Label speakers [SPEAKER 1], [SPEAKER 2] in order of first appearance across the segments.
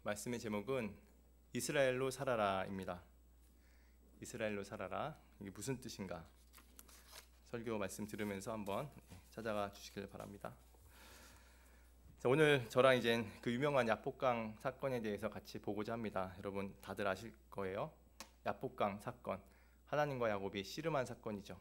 [SPEAKER 1] 말씀의 제목은 이스라엘로 살아라입니다. 이스라엘로 살아라. 이게 무슨 뜻인가? 설교 말씀 들으면서 한번 찾아가 주시길 바랍니다. 자, 오늘 저랑 이제 그 유명한 야복강 사건에 대해서 같이 보고자 합니다. 여러분 다들 아실 거예요. 야복강 사건, 하나님과 야곱이 씨름한 사건이죠.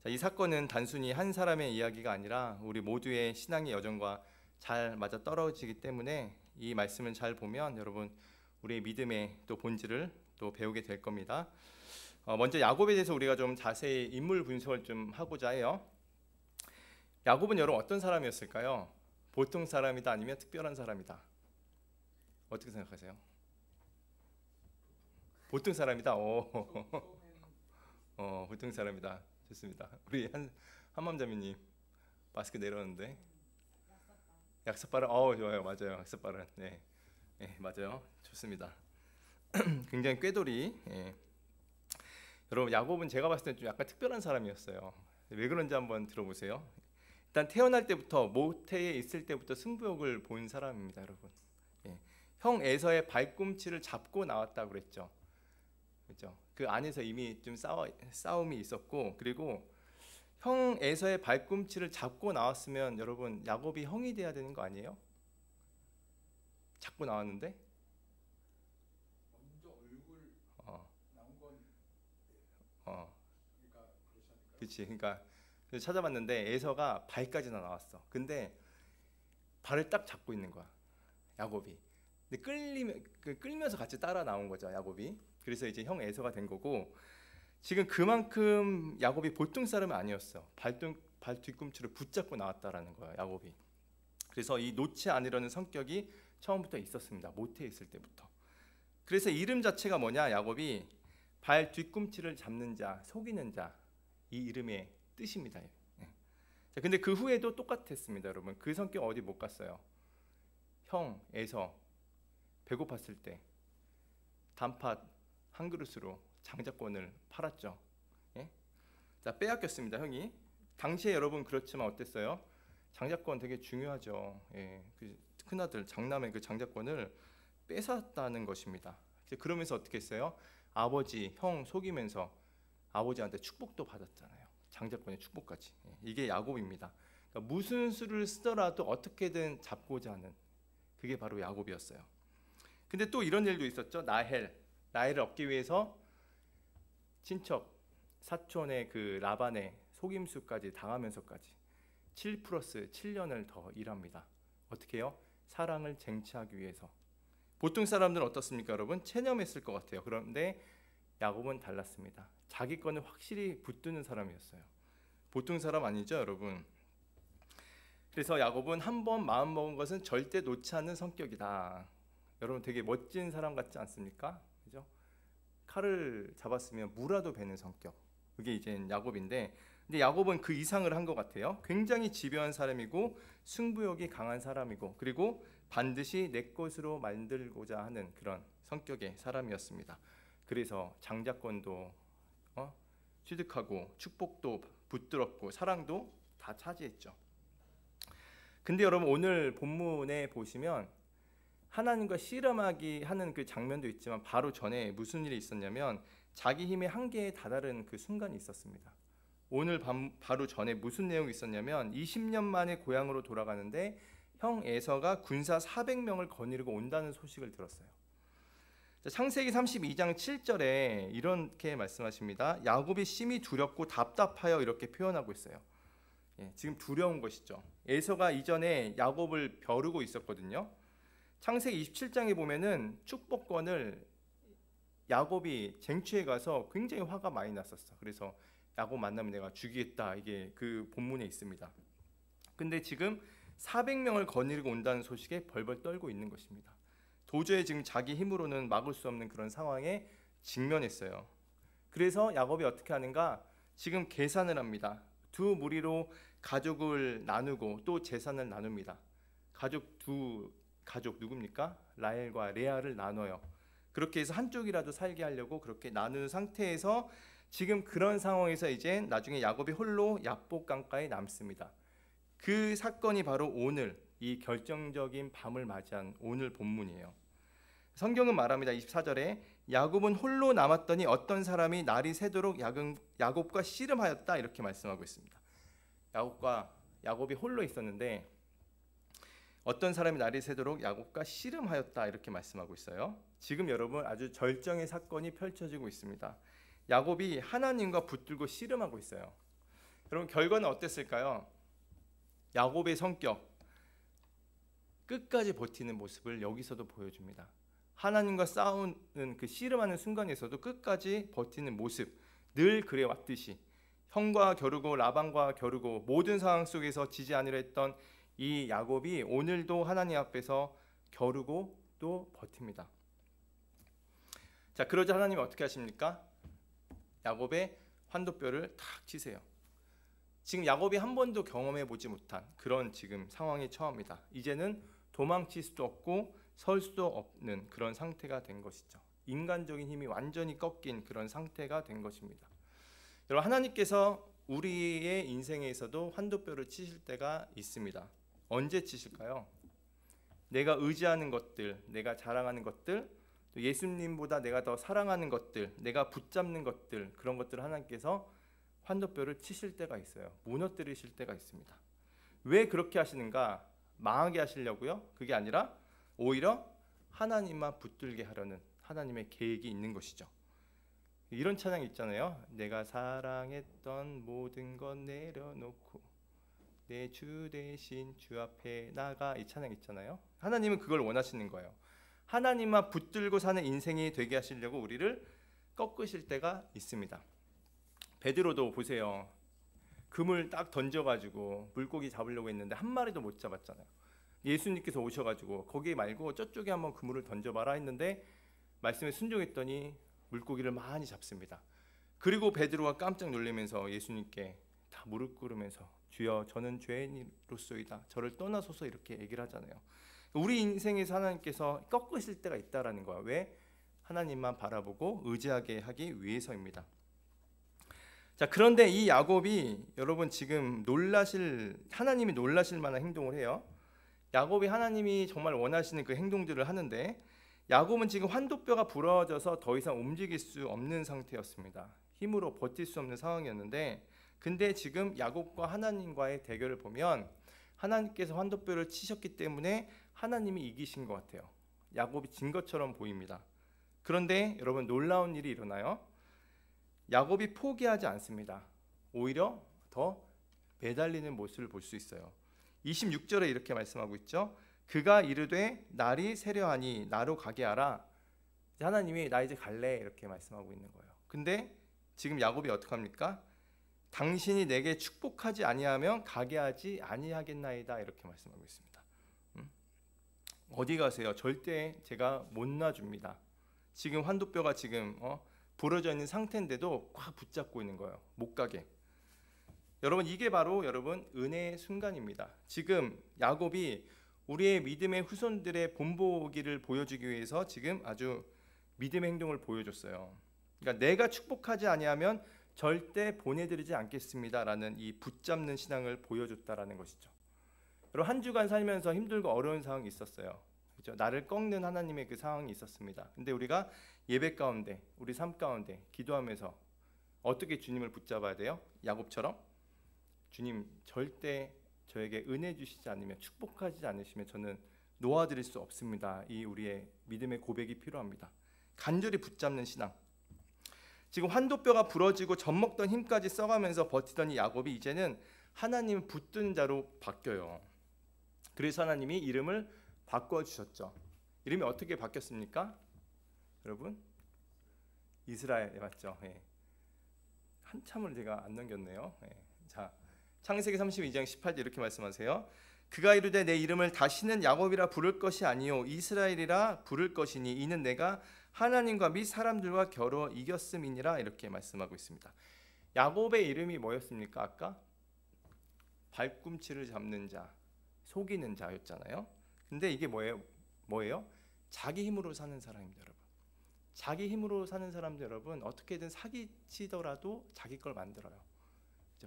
[SPEAKER 1] 자, 이 사건은 단순히 한 사람의 이야기가 아니라 우리 모두의 신앙의 여정과 잘 맞아 떨어지기 때문에 이 말씀을 잘 보면 여러분 우리의 믿음의 또 본질을 또 배우게 될 겁니다. 먼저 야곱에 대해서 우리가 좀 자세히 인물 분석을 좀 하고자 해요. 야곱은 여러분 어떤 사람이었을까요? 보통 사람이다 아니면 특별한 사람이다? 어떻게 생각하세요? 보통 사람이다. 보통 사람이다. 좋습니다. 우리 한맘자매님 마스크 내려오는데 약삭빠른. 좋아요. 맞아요. 약삭빠른. 네, 맞아요. 좋습니다. 굉장히 꾀돌이. 여러분 야곱은 제가 봤을 때 좀 약간 특별한 사람이었어요. 왜 그런지 한번 들어보세요. 일단 태어날 때부터 모태에 있을 때부터 승부욕을 본 사람입니다, 여러분. 형 에서의 발꿈치를 잡고 나왔다고 그랬죠. 그렇죠? 그 안에서 이미 좀 싸움이 있었고, 그리고 형 에서의 발꿈치를 잡고 나왔으면 여러분 야곱이 형이 돼야 되는 거 아니에요? 잡고 나왔는데
[SPEAKER 2] 먼저 얼굴 나온 건 그러니까 그렇지 않을까요?
[SPEAKER 1] 그렇지. 그러니까 찾아봤는데 에서가 발까지나 나왔어. 근데 발을 딱 잡고 있는 거야, 야곱이. 근데 끌면서 같이 따라 나온 거죠, 야곱이. 그래서 이제 형 에서가 된 거고, 지금 그만큼 야곱이 보통 사람은 아니었어. 발 뒤꿈치를 붙잡고 나왔다라는 거야, 야곱이. 그래서 이 놓지 않으려는 성격이 처음부터 있었습니다, 모태에 있을 때부터. 그래서 이름 자체가 뭐냐, 야곱이 발 뒤꿈치를 잡는 자, 속이는 자, 이 이름의 뜻입니다. 자, 근데 그 후에도 똑같았습니다, 여러분. 그 성격 어디 못 갔어요. 형 에서 배고팠을 때 단팥 한 그릇으로 장자권을 팔았죠. 자, 빼앗겼습니다, 형이. 당시에 여러분 그렇지만 어땠어요? 장자권 되게 중요하죠. 그 큰아들 장남의 그 장자권을 뺏었다는 것입니다. 그러면서 어떻게 했어요? 아버지, 형 속이면서 아버지한테 축복도 받았잖아요. 장자권의 축복까지. 이게 야곱입니다. 그러니까 무슨 수를 쓰더라도 어떻게든 잡고자 하는, 그게 바로 야곱이었어요. 근데 또 이런 일도 있었죠. 라헬을 얻기 위해서 친척 사촌의 그 라반의 속임수까지 당하면서까지 7+7년을 더 일합니다. 어떻게 해요? 사랑을 쟁취하기 위해서. 보통 사람들은 어떻습니까, 여러분? 체념했을 것 같아요. 그런데 야곱은 달랐습니다. 자기 거는 확실히 붙드는 사람이었어요. 보통 사람 아니죠, 여러분? 그래서 야곱은 한번 마음먹은 것은 절대 놓지 않는 성격이다. 여러분 되게 멋진 사람 같지 않습니까? 그죠? 칼을 잡았으면 무라도 베는 성격. 그게 이제 야곱인데, 근데 야곱은 그 이상을 한 것 같아요. 굉장히 집요한 사람이고 승부욕이 강한 사람이고, 그리고 반드시 내 것으로 만들고자 하는 그런 성격의 사람이었습니다. 그래서 장자권도 취득하고 축복도 붙들었고 사랑도 다 차지했죠. 근데 여러분 오늘 본문에 보시면 하나님과 씨름하기 하는 그 장면도 있지만 바로 전에 무슨 일이 있었냐면 자기 힘의 한계에 다다른 그 순간이 있었습니다. 오늘 바로 전에 무슨 내용이 있었냐면 20년 만에 고향으로 돌아가는데 형 에서가 군사 400명을 거느리고 온다는 소식을 들었어요. 창세기 32장 7절에 이렇게 말씀하십니다. 야곱이 심히 두렵고 답답하여, 이렇게 표현하고 있어요. 지금 두려운 것이죠. 에서가 이전에 야곱을 벼르고 있었거든요. 창세기 27장에 보면은 축복권을 야곱이 쟁취해 가서 굉장히 화가 많이 났었어. 그래서 야곱 만나면 내가 죽이겠다, 이게 그 본문에 있습니다. 근데 지금 400명을 거느리고 온다는 소식에 벌벌 떨고 있는 것입니다. 도저히 지금 자기 힘으로는 막을 수 없는 그런 상황에 직면했어요. 그래서 야곱이 어떻게 하는가? 지금 계산을 합니다. 두 무리로 가족을 나누고 또 재산을 나눕니다. 가족 누굽니까? 라헬과 레아를 나눠요. 그렇게 해서 한쪽이라도 살게 하려고 그렇게 나누는 상태에서 지금 그런 상황에서 이제 나중에 야곱이 홀로 야복강가에 남습니다. 그 사건이 바로 오늘 이 결정적인 밤을 맞이한 오늘 본문이에요. 성경은 말합니다. 24절에 야곱은 홀로 남았더니 어떤 사람이 날이 새도록 야곱과 씨름하였다 이렇게 말씀하고 있습니다. 야곱이 홀로 있었는데 어떤 사람이 날이 새도록 야곱과 씨름하였다 이렇게 말씀하고 있어요. 지금 여러분 아주 절정의 사건이 펼쳐지고 있습니다. 야곱이 하나님과 붙들고 씨름하고 있어요. 여러분 결과는 어땠을까요? 야곱의 성격 끝까지 버티는 모습을 여기서도 보여줍니다. 하나님과 싸우는 그 씨름하는 순간에서도 끝까지 버티는 모습, 늘 그래왔듯이 형과 겨루고 라반과 겨루고 모든 상황 속에서 지지 않으려 했던 이 야곱이 오늘도 하나님 앞에서 겨루고 또 버팁니다. 자, 그러자 하나님이 어떻게 하십니까? 야곱의 환도뼈를 탁 치세요. 지금 야곱이 한 번도 경험해 보지 못한 그런 지금 상황에 처합니다. 이제는 도망칠 수도 없고 설 수도 없는 그런 상태가 된 것이죠. 인간적인 힘이 완전히 꺾인 그런 상태가 된 것입니다. 여러분 하나님께서 우리의 인생에서도 환도뼈를 치실 때가 있습니다. 언제 치실까요? 내가 의지하는 것들, 내가 자랑하는 것들, 또 예수님보다 내가 더 사랑하는 것들, 내가 붙잡는 것들, 그런 것들을 하나님께서 환도뼈를 치실 때가 있어요. 무너뜨리실 때가 있습니다. 왜 그렇게 하시는가? 망하게 하시려고요? 그게 아니라 오히려 하나님만 붙들게 하려는 하나님의 계획이 있는 것이죠. 이런 찬양이 있잖아요. 내가 사랑했던 모든 것 내려놓고 내 주 대신 주 앞에 나가, 이 찬양 있잖아요. 하나님은 그걸 원하시는 거예요. 하나님만 붙들고 사는 인생이 되게 하시려고 우리를 꺾으실 때가 있습니다. 베드로도 보세요. 그물 딱 던져가지고 물고기 잡으려고 했는데 한 마리도 못 잡았잖아요. 예수님께서 오셔가지고 거기 말고 저쪽에 한번 그물을 던져봐라 했는데 말씀에 순종했더니 물고기를 많이 잡습니다. 그리고 베드로가 깜짝 놀라면서 예수님께 다 무릎 꿇으면서 주여 저는 죄인으로소이다 저를 떠나소서 이렇게 얘기를 하잖아요. 우리 인생에서 하나님께서 꺾으실 때가 있다라는 거야. 왜? 하나님만 바라보고 의지하게 하기 위해서입니다. 자, 그런데 이 야곱이 여러분 지금 하나님이 놀라실 만한 행동을 해요. 야곱이 하나님이 정말 원하시는 그 행동들을 하는데 야곱은 지금 환도뼈가 부러져서 더 이상 움직일 수 없는 상태였습니다. 힘으로 버틸 수 없는 상황이었는데 근데 지금 야곱과 하나님과의 대결을 보면 하나님께서 환도뼈를 치셨기 때문에 하나님이 이기신 것 같아요. 야곱이 진 것처럼 보입니다. 그런데 여러분 놀라운 일이 일어나요. 야곱이 포기하지 않습니다. 오히려 더 매달리는 모습을 볼 수 있어요. 26절에 이렇게 말씀하고 있죠. 그가 이르되 날이 새려하니 나로 가게 하라. 하나님이 나 이제 갈래 이렇게 말씀하고 있는 거예요. 근데 지금 야곱이 어떻게 합니까? 당신이 내게 축복하지 아니하면 가게 하지 아니하겠나이다 이렇게 말씀하고 있습니다. 어디 가세요? 절대 제가 못 놔줍니다. 지금 환도뼈가 지금 부러져 있는 상태인데도 꽉 붙잡고 있는 거예요. 못 가게. 여러분 이게 바로 여러분 은혜의 순간입니다. 지금 야곱이 우리의 믿음의 후손들의 본보기를 보여주기 위해서 지금 아주 믿음의 행동을 보여줬어요. 그러니까 내가 축복하지 아니하면 절대 보내드리지 않겠습니다라는 이 붙잡는 신앙을 보여줬다라는 것이죠. 여러분 한 주간 살면서 힘들고 어려운 상황이 있었어요. 그렇죠? 나를 꺾는 하나님의 그 상황이 있었습니다. 근데 우리가 예배 가운데, 우리 삶 가운데 기도하면서 어떻게 주님을 붙잡아야 돼요? 야곱처럼 주님 절대 저에게 은혜 주시지 않으면 축복하지 않으시면 저는 놓아드릴 수 없습니다. 이 우리의 믿음의 고백이 필요합니다. 간절히 붙잡는 신앙. 지금 환도뼈가 부러지고 젖먹던 힘까지 써가면서 버티던 이 야곱이 이제는 하나님 붙든 자로 바뀌어요. 그래서 하나님이 이름을 바꿔주셨죠. 이름이 어떻게 바뀌었습니까? 여러분 이스라엘 맞죠? 예. 한참을 제가 안 넘겼네요. 예. 자, 창세기 32장 18절 이렇게 말씀하세요. 그가 이르되 내 이름을 다시는 야곱이라 부를 것이 아니요 이스라엘이라 부를 것이니 이는 내가 하나님과 및 사람들과 겨루어 이겼음이니라 이렇게 말씀하고 있습니다. 야곱의 이름이 뭐였습니까? 아까 발꿈치를 잡는 자, 속이는 자였잖아요. 근데 이게 뭐예요? 자기 힘으로 사는 사람입니다, 여러분. 자기 힘으로 사는 사람들 여러분 어떻게든 사기치더라도 자기 걸 만들어요.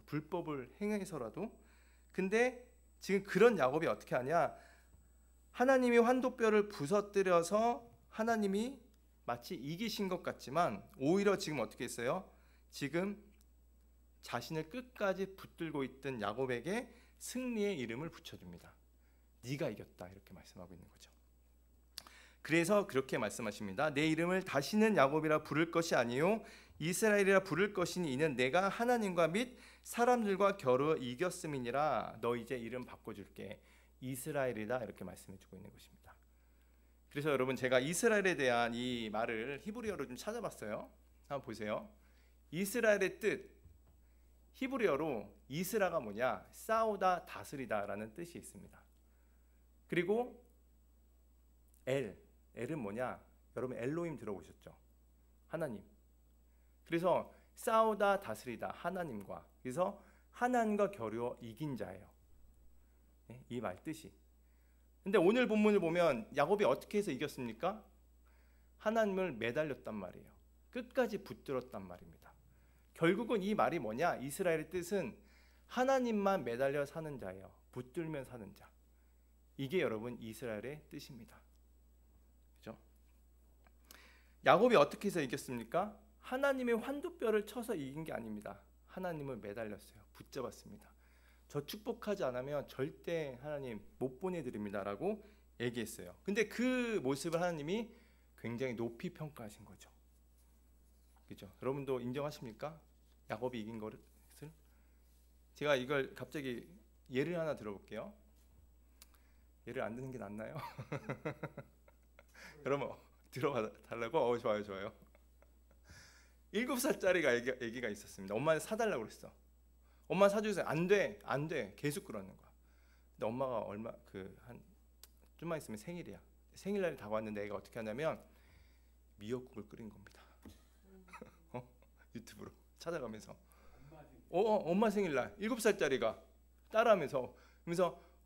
[SPEAKER 1] 불법을 행해서라도. 근데 지금 그런 야곱이 어떻게 하냐? 하나님이 환도뼈를 부서뜨려서 하나님이 마치 이기신 것 같지만 오히려 지금 어떻게 했어요? 지금 자신을 끝까지 붙들고 있던 야곱에게 승리의 이름을 붙여줍니다. 네가 이겼다 이렇게 말씀하고 있는 거죠. 그래서 그렇게 말씀하십니다. 내 이름을 다시는 야곱이라 부를 것이 아니요 이스라엘이라 부를 것이니 이는 내가 하나님과 및 사람들과 겨루 이겼음이니라. 너 이제 이름 바꿔줄게. 이스라엘이다 이렇게 말씀해주고 있는 것입니다. 그래서 여러분 제가 이스라엘에 대한 이 말을 히브리어로 좀 찾아봤어요. 한번 보세요. 이스라엘의 뜻 히브리어로 이스라가 뭐냐? 싸우다 다스리다라는 뜻이 있습니다. 그리고 엘은 뭐냐? 여러분 엘로힘 들어보셨죠? 하나님. 그래서 싸우다 다스리다 하나님과, 그래서 하나님과 겨루어 이긴 자예요. 이 말 뜻이. 근데 오늘 본문을 보면 야곱이 어떻게 해서 이겼습니까? 하나님을 매달렸단 말이에요. 끝까지 붙들었단 말입니다. 결국은 이 말이 뭐냐? 이스라엘의 뜻은 하나님만 매달려 사는 자예요. 붙들면 사는 자. 이게 여러분 이스라엘의 뜻입니다. 그렇죠? 야곱이 어떻게 해서 이겼습니까? 하나님의 환두뼈를 쳐서 이긴 게 아닙니다. 하나님을 매달렸어요. 붙잡았습니다. 저 축복하지 않으면 절대 하나님 못 보내드립니다라고 얘기했어요. 근데 그 모습을 하나님이 굉장히 높이 평가하신 거죠. 그죠? 여러분도 인정하십니까? 야곱이 이긴 것을? 제가 이걸 갑자기 예를 하나 들어볼게요. 예를 안 드는 게 낫나요? 여러분 들어봐 달라고? 좋아요 좋아요. 7살짜리가 애기가 있었습니다. 엄마는 사달라고 그랬어. 엄마 사주세요. 안 돼. 계속 그러는 거야. 근데 엄마가 한 좀만 있으면 생일이야. 생일날이 다가왔는데 애가 어떻게 하냐면 미역국을 끓인 겁니다. 유튜브로 찾아가면서 엄마 생일날 7살짜리가 따라하면서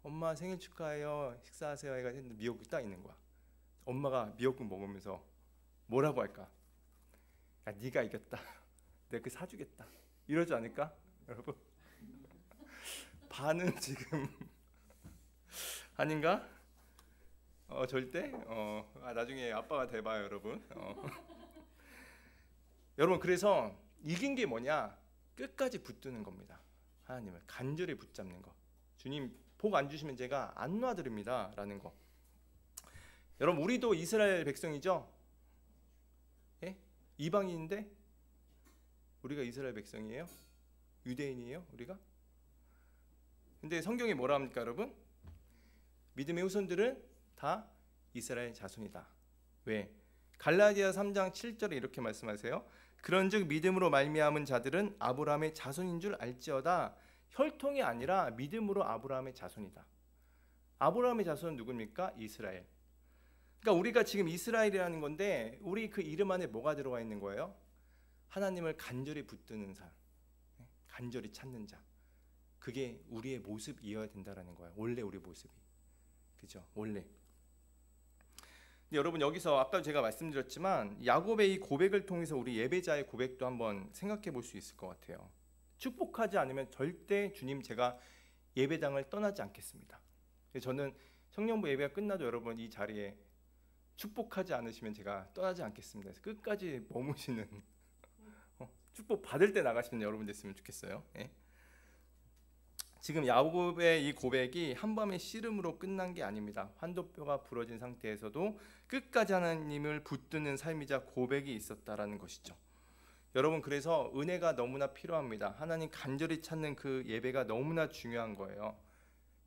[SPEAKER 1] 엄마 생일 축하해요. 식사하세요. 애가 했는데 미역국이 딱 있는 거야. 엄마가 미역국 먹으면서 뭐라고 할까? 야, 네가 이겼다. 내가 그 사주겠다. 이러지 않을까? 여러분 반은 지금 아닌가? 절대? 나중에 아빠가 돼봐요 여러분. 여러분 그래서 이긴 게 뭐냐? 끝까지 붙드는 겁니다. 하나님을 간절히 붙잡는 거. 주님 복 안 주시면 제가 안 놔드립니다 라는 거. 여러분 우리도 이스라엘 백성이죠? 예? 이방인인데 우리가 이스라엘 백성이에요? 유대인이에요 우리가? 근데 성경이 뭐라 합니까 여러분? 믿음의 후손들은 다 이스라엘 자손이다. 왜? 갈라디아 3장 7절에 이렇게 말씀하세요. 그런즉 믿음으로 말미암은 자들은 아브라함의 자손인 줄 알지어다. 혈통이 아니라 믿음으로 아브라함의 자손이다. 아브라함의 자손은 누굽니까? 이스라엘. 그러니까 우리가 지금 이스라엘이라는 건데 우리 그 이름 안에 뭐가 들어가 있는 거예요? 하나님을 간절히 붙드는 사람, 간절히 찾는 자. 그게 우리의 모습이어야 된다라는 거예요. 원래 우리 모습이. 그죠? 원래. 근데 여러분 여기서 아까 제가 말씀드렸지만 야곱의 이 고백을 통해서 우리 예배자의 고백도 한번 생각해 볼 수 있을 것 같아요. 축복하지 않으면 절대 주님 제가 예배당을 떠나지 않겠습니다. 저는 청년부 예배가 끝나도 여러분 이 자리에 축복하지 않으시면 제가 떠나지 않겠습니다. 그래서 끝까지 머무시는 축복 받을 때 나가시는 여러분 됐으면 좋겠어요. 예? 지금 야곱의 이 고백이 한밤의 씨름으로 끝난 게 아닙니다. 환도뼈가 부러진 상태에서도 끝까지 하나님을 붙드는 삶이자 고백이 있었다라는 것이죠. 여러분 그래서 은혜가 너무나 필요합니다. 하나님 간절히 찾는 그 예배가 너무나 중요한 거예요.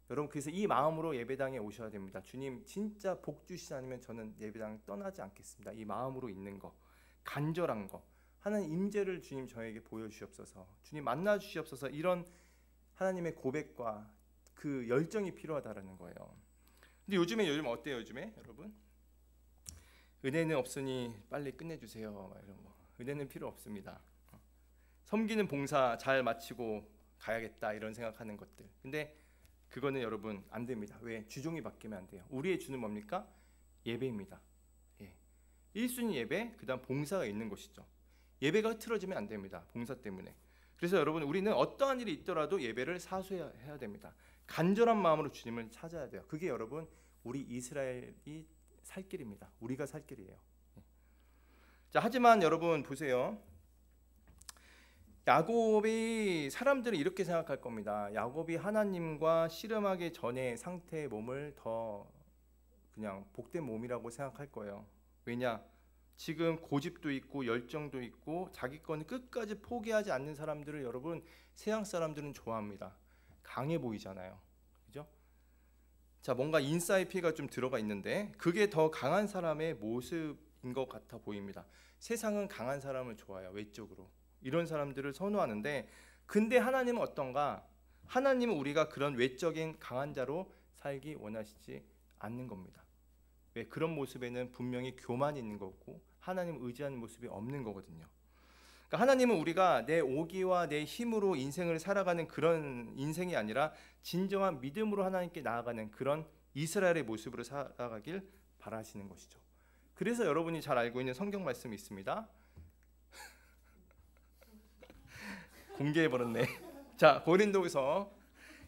[SPEAKER 1] 여러분 그래서 이 마음으로 예배당에 오셔야 됩니다. 주님 진짜 복 주시지 않으면 저는 예배당 떠나지 않겠습니다. 이 마음으로 있는 거, 간절한 거, 하나님 임재를 주님 저에게 보여주시옵소서. 주님 만나 주시옵소서. 이런 하나님의 고백과 그 열정이 필요하다라는 거예요. 근데 요즘 어때요? 요즘에 여러분 은혜는 없으니 빨리 끝내주세요. 이런 거. 은혜는 필요 없습니다. 섬기는 봉사 잘 마치고 가야겠다 이런 생각하는 것들. 근데 그거는 여러분 안 됩니다. 왜? 주종이 바뀌면 안 돼요. 우리의 주는 뭡니까? 예배입니다. 예. 1순위 예배, 그 다음 봉사가 있는 것이죠. 예배가 흐트러지면 안 됩니다. 봉사 때문에. 그래서 여러분 우리는 어떠한 일이 있더라도 예배를 사수해야 됩니다. 간절한 마음으로 주님을 찾아야 돼요. 그게 여러분 우리 이스라엘이 살 길입니다. 우리가 살 길이에요. 자, 하지만 여러분 보세요. 야곱이 사람들은 이렇게 생각할 겁니다. 야곱이 하나님과 씨름하기 전의 상태의 몸을 더 그냥 복된 몸이라고 생각할 거예요. 왜냐? 지금 고집도 있고 열정도 있고 자기 거는 끝까지 포기하지 않는 사람들을 여러분 세상 사람들은 좋아합니다. 강해 보이잖아요. 그죠? 자, 뭔가 인사이피가 좀 들어가 있는데 그게 더 강한 사람의 모습인 것 같아 보입니다. 세상은 강한 사람을 좋아해요. 외적으로. 이런 사람들을 선호하는데 근데 하나님은 어떤가? 하나님은 우리가 그런 외적인 강한 자로 살기 원하시지 않는 겁니다. 왜? 그런 모습에는 분명히 교만이 있는 거고 하나님 의지하는 모습이 없는 거거든요. 그러니까 하나님은 우리가 내 오기와 내 힘으로 인생을 살아가는 그런 인생이 아니라 진정한 믿음으로 하나님께 나아가는 그런 이스라엘의 모습으로 살아가길 바라시는 것이죠. 그래서 여러분이 잘 알고 있는 성경 말씀이 있습니다. 공개해버렸네. 자, 고린도후서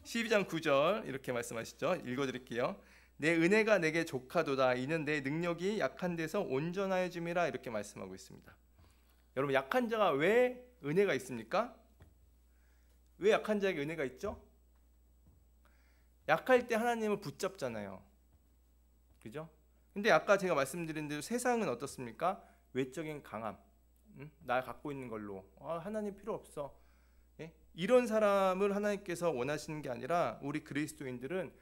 [SPEAKER 1] 12장 9절 이렇게 말씀하시죠. 읽어드릴게요. 내 은혜가 내게 족하도다. 이는 내 능력이 약한 데서 온전하여 짐이라. 이렇게 말씀하고 있습니다. 여러분, 약한 자가 왜 은혜가 있습니까? 왜 약한 자에게 은혜가 있죠? 약할 때 하나님을 붙잡잖아요. 그죠? 근데 아까 제가 말씀드린 대로 세상은 어떻습니까? 외적인 강함. 나 갖고 있는 걸로 하나님 필요 없어. 예? 이런 사람을 하나님께서 원하시는 게 아니라 우리 그리스도인들은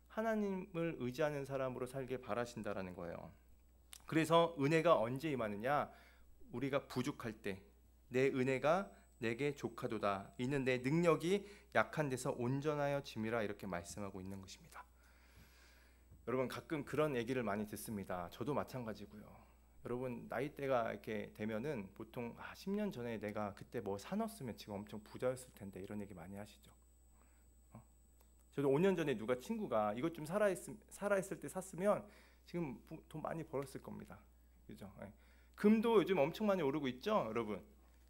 [SPEAKER 1] 하나님을 의지하는 사람으로 살길 바라신다라는 거예요. 그래서 은혜가 언제 임하느냐? 우리가 부족할 때 내 은혜가 내게 족하도다. 이는 내 능력이 약한 데서 온전하여 짐이라. 이렇게 말씀하고 있는 것입니다. 여러분, 가끔 그런 얘기를 많이 듣습니다. 저도 마찬가지고요. 여러분, 나이대가 이렇게 되면은 보통 10년 전에 내가 그때 뭐 사놨으면 지금 엄청 부자였을 텐데 이런 얘기 많이 하시죠. 저도 5년 전에 누가 친구가 이것 좀 살아있을 때 샀으면 지금 돈 많이 벌었을 겁니다. 그죠? 네. 금도 요즘 엄청 많이 오르고 있죠, 여러분.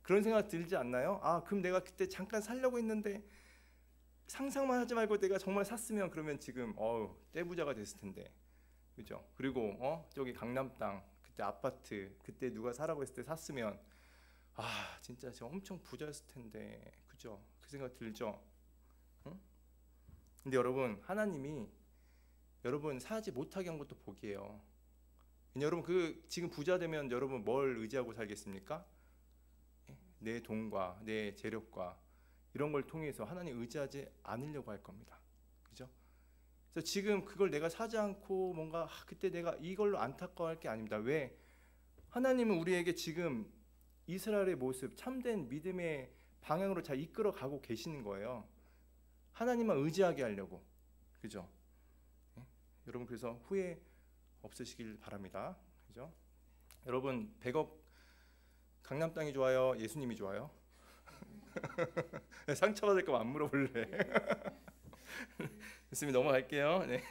[SPEAKER 1] 그런 생각 들지 않나요? 금 내가 그때 잠깐 살려고 했는데 상상만 하지 말고 내가 정말 샀으면 그러면 지금 떼부자가 됐을 텐데. 그죠? 그리고 저기 강남 땅 그때 아파트 그때 누가 사라고 했을 때 샀으면 진짜 저 엄청 부자였을 텐데. 그죠? 그 생각 들죠? 응? 근데 여러분, 하나님이 여러분 사지 못하게 한 것도 복이에요. 여러분 지금 부자 되면 여러분 뭘 의지하고 살겠습니까? 내 돈과 내 재력과 이런 걸 통해서 하나님 의지하지 않으려고 할 겁니다. 그죠? 그래서 지금 그걸 내가 사지 않고 뭔가 그때 내가 이걸로 안타까워할 게 아닙니다. 왜? 하나님은 우리에게 지금 이스라엘의 모습, 참된 믿음의 방향으로 잘 이끌어 가고 계시는 거예요. 하나님만 의지하게 하려고. 그죠? 여러분, 그래서 후회 없으시길 바랍니다. 그죠? 여러분, 100억 강남 땅이 좋아요? 예수님이 좋아요? 상처받을 거면 안 물어볼래. 됐습니다. 넘어갈게요. 네.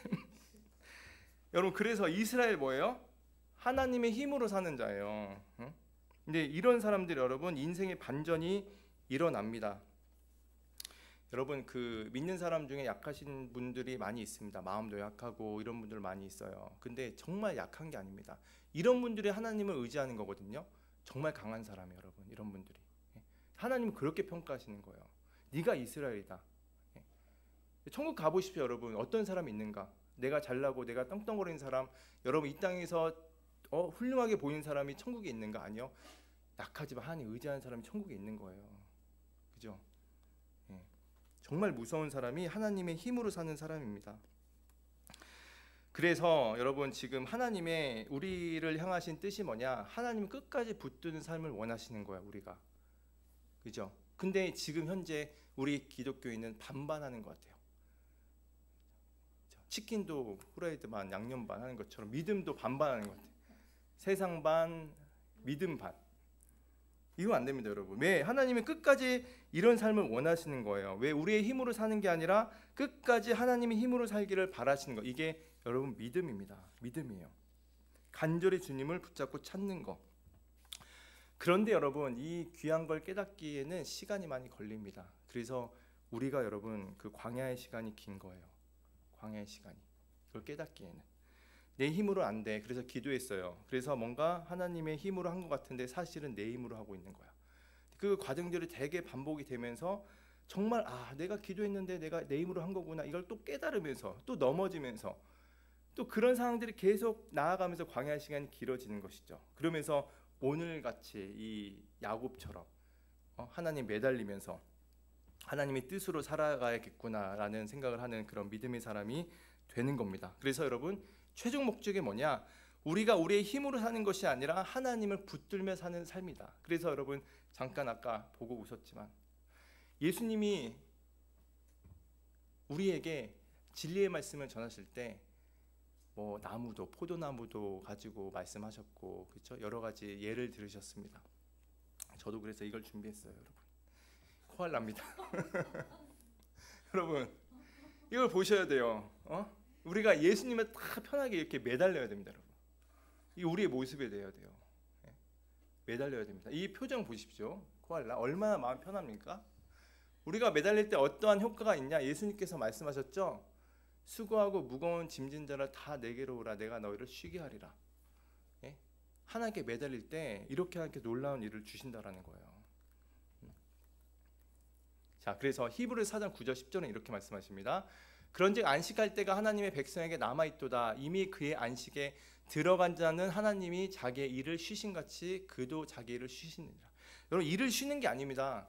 [SPEAKER 1] 여러분, 그래서 이스라엘 뭐예요? 하나님의 힘으로 사는 자예요. 근데 이런 사람들이 여러분 인생의 반전이 일어납니다. 여러분, 믿는 사람 중에 약하신 분들이 많이 있습니다. 마음도 약하고 이런 분들 많이 있어요. 근데 정말 약한 게 아닙니다. 이런 분들이 하나님을 의지하는 거거든요. 정말 강한 사람이에요, 여러분. 이런 분들이. 하나님은 그렇게 평가하시는 거예요. 네가 이스라엘이다. 천국 가보십시오, 여러분. 어떤 사람이 있는가? 내가 잘나고 내가 떵떵거리는 사람, 여러분 이 땅에서 훌륭하게 보이는 사람이 천국에 있는가? 아니요. 약하지만 하나님 의지하는 사람이 천국에 있는 거예요. 그죠? 정말 무서운 사람이 하나님의 힘으로 사는 사람입니다. 그래서 여러분, 지금 하나님의 우리를 향하신 뜻이 뭐냐? 하나님 끝까지 붙드는 삶을 원하시는 거야, 우리가. 그죠? 근데 지금 현재 우리 기독교인은 반반하는 것 같아요. 치킨도 후라이드 반, 양념 반 하는 것처럼 믿음도 반반하는 것 같아요. 세상 반, 믿음 반. 이거 안 됩니다, 여러분. 왜? 하나님은 끝까지 이런 삶을 원하시는 거예요. 왜? 우리의 힘으로 사는 게 아니라 끝까지 하나님의 힘으로 살기를 바라시는 거. 이게 여러분 믿음입니다. 믿음이에요. 간절히 주님을 붙잡고 찾는 거. 그런데 여러분, 이 귀한 걸 깨닫기에는 시간이 많이 걸립니다. 그래서 우리가 여러분 광야의 시간이 긴 거예요. 광야의 시간이. 이걸 깨닫기에는. 내 힘으로 안 돼. 그래서 기도했어요. 그래서 뭔가 하나님의 힘으로 한 것 같은데 사실은 내 힘으로 하고 있는 거야. 그 과정들이 되게 반복이 되면서 정말 내가 기도했는데 내가 내 힘으로 한 거구나, 이걸 또 깨달으면서 또 넘어지면서 또 그런 상황들이 계속 나아가면서 광야 시간이 길어지는 것이죠. 그러면서 오늘같이 이 야곱처럼 하나님 매달리면서 하나님의 뜻으로 살아가야겠구나라는 생각을 하는 그런 믿음의 사람이 되는 겁니다. 그래서 여러분, 최종 목적이 뭐냐? 우리가 우리의 힘으로 사는 것이 아니라 하나님을 붙들며 사는 삶이다. 그래서 여러분, 잠깐 아까 보고 웃었지만 예수님이 우리에게 진리의 말씀을 전하실 때 뭐 나무도 포도나무도 가지고 말씀하셨고, 그렇죠? 여러 가지 예를 들으셨습니다. 저도 그래서 이걸 준비했어요, 여러분. 코알 납니다. 여러분, 이걸 보셔야 돼요. 우리가 예수님에 다 편하게 이렇게 매달려야 됩니다, 여러분. 이 우리의 모습이 되어야 돼요. 매달려야 됩니다. 이 표정 보십시오. 코알라 얼마나 마음 편합니까? 우리가 매달릴 때 어떠한 효과가 있냐? 예수님께서 말씀하셨죠. 수고하고 무거운 짐진 자를 다 내게로 오라, 내가 너희를 쉬게 하리라. 하나님께 매달릴 때 이렇게 놀라운 일을 주신다라는 거예요. 자, 그래서 히브리서 4장 9절 10절은 이렇게 말씀하십니다. 그런즉 안식할 때가 하나님의 백성에게 남아있도다. 이미 그의 안식에 들어간 자는 하나님이 자기의 일을 쉬신같이 그도 자기 일을 쉬시느니라. 여러분, 일을 쉬는 게 아닙니다.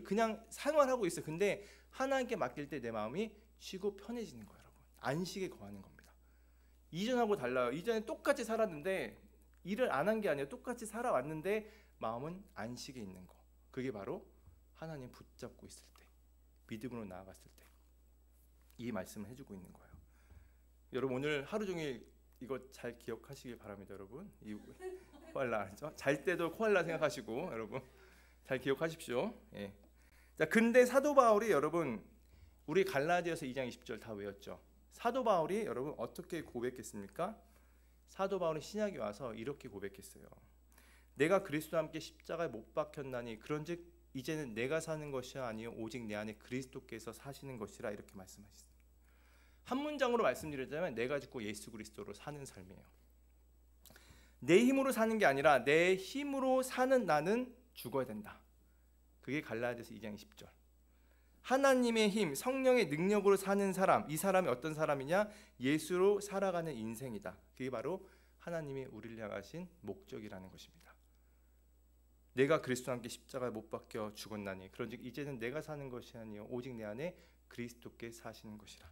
[SPEAKER 1] 그냥 생활하고 있어요. 근데 하나님께 맡길 때 내 마음이 쉬고 편해지는 거예요, 여러분. 안식에 거하는 겁니다. 이전하고 달라요. 이전에 똑같이 살았는데 일을 안 한 게 아니에요. 똑같이 살아왔는데 마음은 안식에 있는 거. 그게 바로 하나님 붙잡고 있을 때, 믿음으로 나아갔을 때 이 말씀을 해주고 있는 거예요. 여러분, 오늘 하루 종일 이거 잘 기억하시길 바랍니다, 여러분. 이 코알라, 잘 때도 코알라 생각하시고 여러분 잘 기억하십시오. 자, 근데 사도 바울이 여러분, 우리 갈라디아서 2장 20절 다 외웠죠. 사도 바울이 여러분 어떻게 고백했습니까? 사도 바울은 신약에 와서 이렇게 고백했어요. 내가 그리스도와 함께 십자가에 못 박혔나니 그런즉 이제는 내가 사는 것이 아니요 오직 내 안에 그리스도께서 사시는 것이라, 이렇게 말씀하셨어요. 한 문장으로 말씀드리자면 내가 죽고 예수 그리스도로 사는 삶이에요. 내 힘으로 사는 게 아니라 내 힘으로 사는 나는 죽어야 된다. 그게 갈라디아서 2장 20절. 하나님의 힘, 성령의 능력으로 사는 사람, 이 사람이 어떤 사람이냐? 예수로 살아가는 인생이다. 그게 바로 하나님이 우리를 향하신 목적이라는 것입니다. 내가 그리스도와 함께 십자가에 못 박혀 죽었나니 그런즉 이제는 내가 사는 것이 아니요 오직 내 안에 그리스도께 사시는 것이라.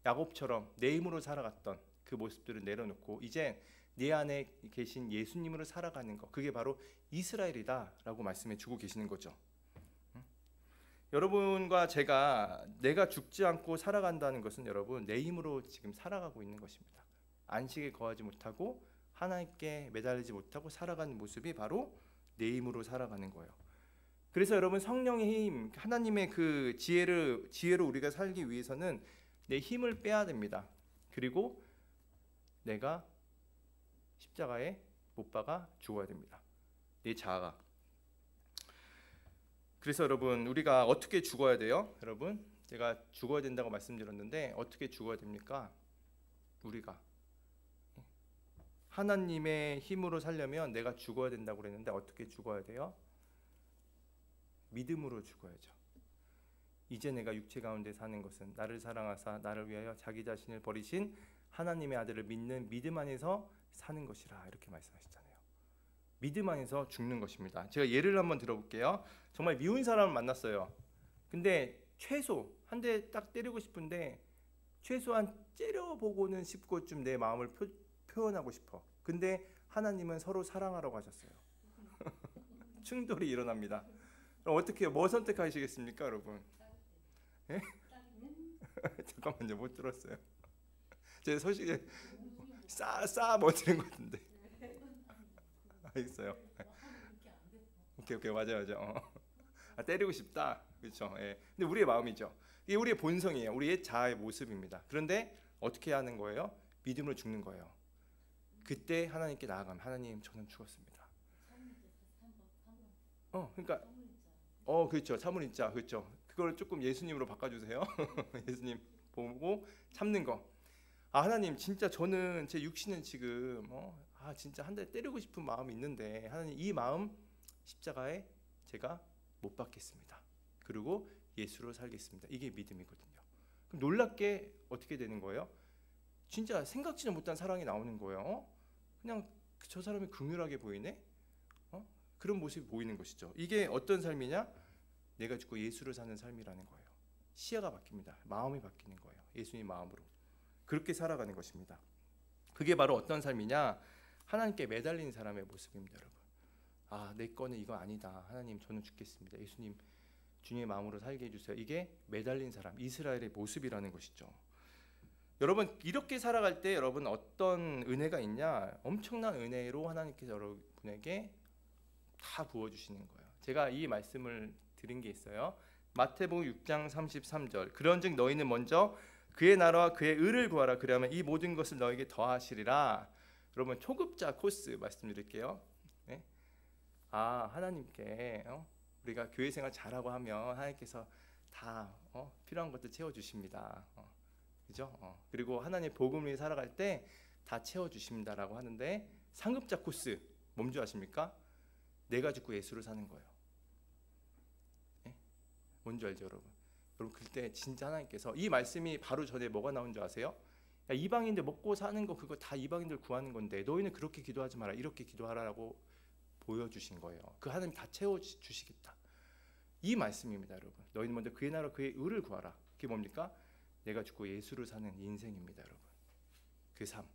[SPEAKER 1] 야곱처럼 내 힘으로 살아갔던 그 모습들을 내려놓고 이제 내 안에 계신 예수님으로 살아가는 것, 그게 바로 이스라엘이다라고 말씀해 주고 계시는 거죠. 여러분과 제가 내가 죽지 않고 살아간다는 것은 여러분 내 힘으로 지금 살아가고 있는 것입니다. 안식에 거하지 못하고 하나님께 매달리지 못하고 살아가는 모습이 바로 내 힘으로 살아가는 거예요. 그래서 여러분, 성령의 힘, 하나님의 그 지혜로 우리가 살기 위해서는 내 힘을 빼야 됩니다. 그리고 내가 십자가에 못 박아 죽어야 됩니다. 내 자아가. 그래서 여러분, 우리가 어떻게 죽어야 돼요? 여러분, 제가 죽어야 된다고 말씀드렸는데 어떻게 죽어야 됩니까? 우리가 하나님의 힘으로 살려면 내가 죽어야 된다고 그랬는데 어떻게 죽어야 돼요? 믿음으로 죽어야죠. 이제 내가 육체 가운데 사는 것은 나를 사랑하사 나를 위하여 자기 자신을 버리신 하나님의 아들을 믿는 믿음 안에서 사는 것이라, 이렇게 말씀하시잖아요. 믿음 안에서 죽는 것입니다. 제가 예를 한번 들어볼게요. 정말 미운 사람을 만났어요. 근데 최소 한 대 딱 때리고 싶은데 최소한 째려보고는 싶고 좀 내 마음을 표현하고 싶어. 근데 하나님은 서로 사랑하라고 하셨어요. 충돌이 일어납니다. 그럼 어떻게 해요? 뭐 선택하시겠습니까, 여러분? 예? 잠깐만요, 못 들었어요. 제 소식에 싸 뭐 들은 것 같은데. 알겠어요. 오케이 맞아요. 때리고 싶다, 그렇죠. 예. 근데 우리의 마음이죠. 이게 우리의 본성이에요. 우리의 자아의 모습입니다. 그런데 어떻게 하는 거예요? 믿음으로 죽는 거예요. 그때 하나님께 나아가면 하나님, 저는 죽었습니다. 그러니까 그렇죠. 사물인자, 그렇죠. 그걸 조금 예수님으로 바꿔주세요. 예수님 보고 참는 거. 아 하나님 진짜 저는 제 육신은 지금 진짜 한 대 때리고 싶은 마음이 있는데 하나님 이 마음 십자가에 제가 못 박겠습니다. 그리고 예수로 살겠습니다. 이게 믿음이거든요. 그럼 놀랍게 어떻게 되는 거예요? 진짜 생각지도 못한 사랑이 나오는 거예요. 그냥 저 사람이 긍휼하게 보이네. 그런 모습이 보이는 것이죠. 이게 어떤 삶이냐? 내가 죽고 예수를 사는 삶이라는 거예요. 시야가 바뀝니다. 마음이 바뀌는 거예요. 예수님 마음으로 그렇게 살아가는 것입니다. 그게 바로 어떤 삶이냐? 하나님께 매달린 사람의 모습입니다, 여러분. 아, 내 거는 이거 아니다. 하나님, 저는 죽겠습니다. 예수님, 주님의 마음으로 살게 해주세요. 이게 매달린 사람, 이스라엘의 모습이라는 것이죠. 여러분, 이렇게 살아갈 때 여러분 어떤 은혜가 있냐? 엄청난 은혜로 하나님께서 여러분에게 다 부어주시는 거예요. 제가 이 말씀을 드린 게 있어요. 마태복음 6장 33절. 그런즉 너희는 먼저 그의 나라와 그의 의를 구하라. 그러면 이 모든 것을 너에게 더하시리라. 여러분 초급자 코스 말씀드릴게요. 네? 아 하나님께 우리가 교회 생활 잘하고 하면 하나님께서 다 필요한 것들 채워주십니다. 그죠? 그리고 하나님 복음을 위해 살아갈 때 다 채워주십니다라고 하는데 상급자 코스 뭔지 아십니까? 내가 죽고 예수를 사는 거예요. 네? 뭔지 알죠 여러분? 여러분 그때 진짜 하나님께서 이 말씀이 바로 전에 뭐가 나온 줄 아세요? 야, 이방인들 먹고 사는 거 그거 다 이방인들 구하는 건데 너희는 그렇게 기도하지 마라 이렇게 기도하라고 보여주신 거예요. 그 하나님 다 채워주시겠다 이 말씀입니다. 여러분 너희는 먼저 그의 나라 그의 의를 구하라. 그게 뭡니까? 내가 죽고 예수를 사는 인생입니다. 여러분 그 삶,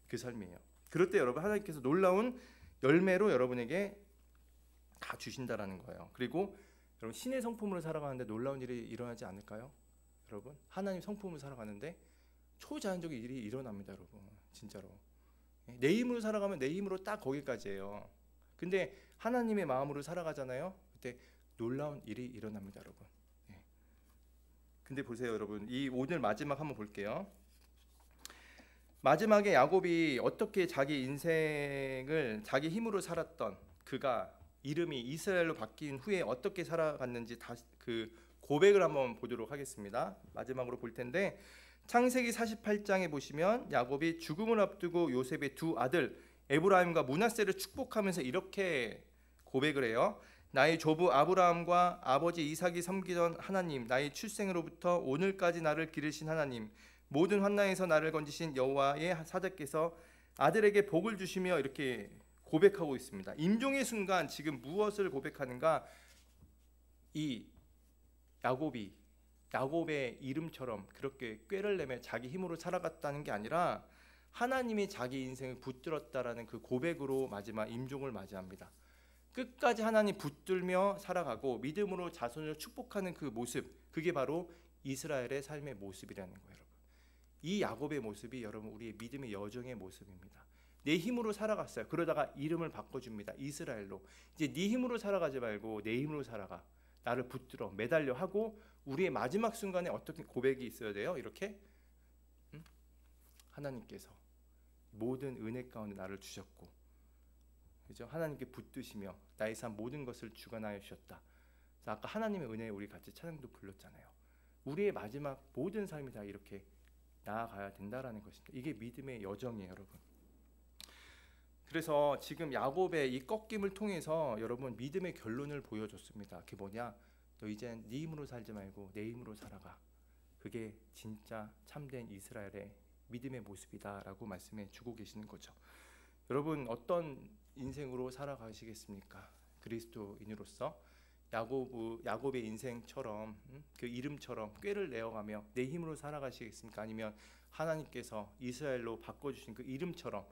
[SPEAKER 1] 그 삶이에요. 그럴 때 여러분 하나님께서 놀라운 열매로 여러분에게 다 주신다라는 거예요. 그리고 여러분 신의 성품으로 살아가는데 놀라운 일이 일어나지 않을까요? 여러분 하나님 성품으로 살아가는데 초자연적인 일이 일어납니다. 여러분 진짜로 내 힘으로 살아가면 내 힘으로 딱 거기까지예요. 근데 하나님의 마음으로 살아가잖아요. 그때 놀라운 일이 일어납니다. 여러분 근데 보세요 여러분 이 오늘 마지막 한번 볼게요. 마지막에 야곱이 어떻게 자기 인생을 자기 힘으로 살았던 그가 이름이 이스라엘로 바뀐 후에 어떻게 살아갔는지 다시 그 고백을 한번 보도록 하겠습니다. 마지막으로 볼 텐데 창세기 48장에 보시면 야곱이 죽음을 앞두고 요셉의 두 아들 에브라임과 므낫세를 축복하면서 이렇게 고백을 해요. 나의 조부 아브라함과 아버지 이삭이 섬기던 하나님, 나의 출생으로부터 오늘까지 나를 기르신 하나님, 모든 환난에서 나를 건지신 여호와의 사자께서 아들에게 복을 주시며 이렇게 고백하고 있습니다. 임종의 순간 지금 무엇을 고백하는가? 이 야곱의 이름처럼 그렇게 꾀를 내며 자기 힘으로 살아갔다는 게 아니라 하나님이 자기 인생을 붙들었다라는 그 고백으로 마지막 임종을 맞이합니다. 끝까지 하나님 붙들며 살아가고 믿음으로 자손을 축복하는 그 모습, 그게 바로 이스라엘의 삶의 모습이라는 거예요. 여러분 이 야곱의 모습이 여러분 우리의 믿음의 여정의 모습입니다. 내 힘으로 살아갔어요. 그러다가 이름을 바꿔줍니다. 이스라엘로. 이제 네 힘으로 살아가지 말고 내 힘으로 살아가. 나를 붙들어 매달려 하고 우리의 마지막 순간에 어떻게 고백이 있어야 돼요? 이렇게 하나님께서 모든 은혜 가운데 나를 주셨고, 그죠? 하나님께 붙드시며 나의 삶 모든 것을 주관하여 주셨다. 아까 하나님의 은혜에 우리 같이 찬양도 불렀잖아요. 우리의 마지막 모든 삶이 다 이렇게 나아가야 된다라는 것입니다. 이게 믿음의 여정이에요, 여러분. 그래서 지금 야곱의 이 꺾임을 통해서 여러분 믿음의 결론을 보여줬습니다. 그게 뭐냐? 너 이젠 네 힘으로 살지 말고 내 힘으로 살아가. 그게 진짜 참된 이스라엘의 믿음의 모습이다라고 말씀해 주고 계시는 거죠. 여러분 어떤 인생으로 살아가시겠습니까? 그리스도인으로서 야곱의 인생처럼 그 이름처럼 꾀를 내어가며 내 힘으로 살아가시겠습니까? 아니면 하나님께서 이스라엘로 바꿔주신 그 이름처럼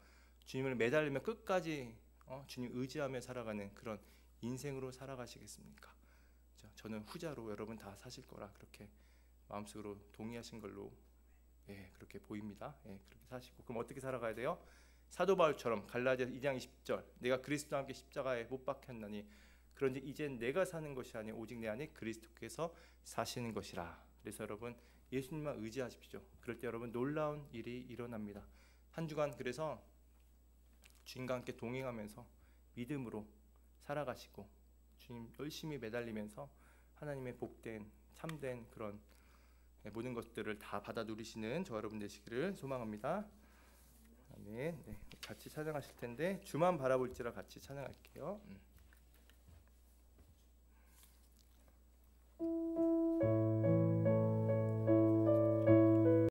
[SPEAKER 1] 주님을 매달리며 끝까지 주님 의지하며 살아가는 그런 인생으로 살아가시겠습니까? 저는 후자로 여러분 다 사실 거라 그렇게 마음속으로 동의하신 걸로 그렇게 보입니다. 그렇게 사시고 그럼 어떻게 살아가야 돼요? 사도 바울처럼 갈라디아서 2장 20절 내가 그리스도와 함께 십자가에 못 박혔나니 그런지 이젠 내가 사는 것이 아니 오직 내 안에 그리스도께서 사시는 것이라. 그래서 여러분 예수님만 의지하십시오. 그럴 때 여러분 놀라운 일이 일어납니다. 한 주간 그래서 주님과 함께 동행하면서 믿음으로 살아가시고 주님 열심히 매달리면서 하나님의 복된 참된 그런 모든 것들을 다 받아 누리시는 저 여러분 되시기를 소망합니다. 아멘. 네, 같이 찬양하실 텐데 주만 바라볼지라 같이 찬양할게요.